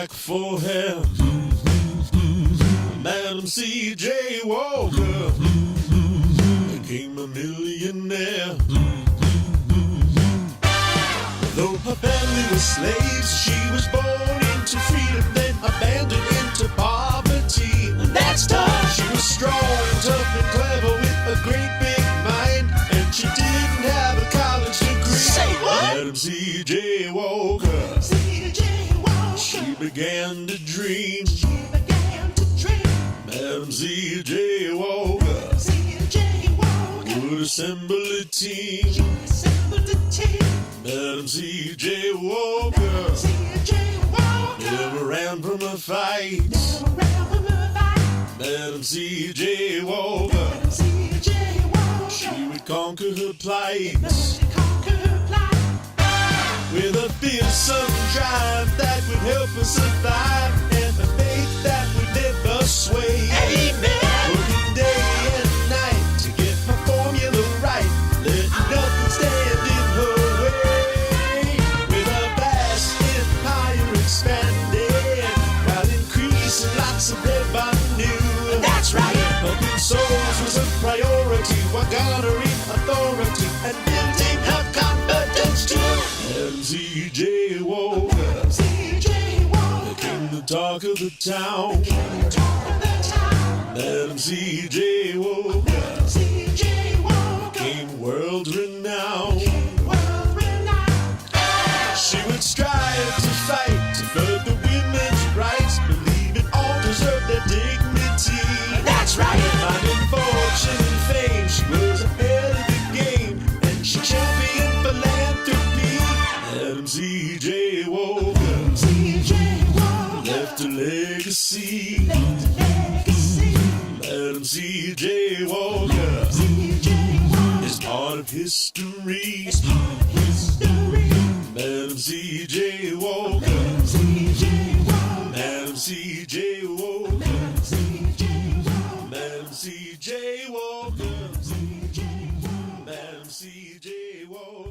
black forehead, Madam C.J. Walker became a millionaire. Though her family was slaves, she was born into freedom, then abandoned into poverty. That's tough. She was strong, tough, and clever with a great big mind, and she didn't have a college degree. Say what? Madam C.J. Walker. C.J. Walker. She began to dream. Madam C.J. Walker. C.J. Walker. Would assemble a team. Madam C.J. Walker. C.J. Walker. Never ran from a fight. Madam C.J. Walker. C.J. Walker. She would conquer her plight with a fearsome drive that would help her survive, and a faith that would never sway. Amen. Working day and night to get her formula right, let nothing stand in her way. With a vast empire expanding while increasing lots of revenue. That's right. Helping souls was a priority while garnering authority and building her confidence too. Madam C.J. Walker. C.J. Walker. Became the talk of the town. Madam C.J. Walker. C.J. Walker. Became world renowned. World renowned. She would strive to fight to further women's rights, believing all deserve their dignity. That's right. Finding fortune and fame, she was ahead of the game, and she championed philanthropy. Madam C.J. Walker. C.J. Walker. Left a legacy. Madam C.J. Walker is part of history. Madam C.J. Walker. Madam C.J. Walker. Madam C.J. Walker. Madam C.J. Walker.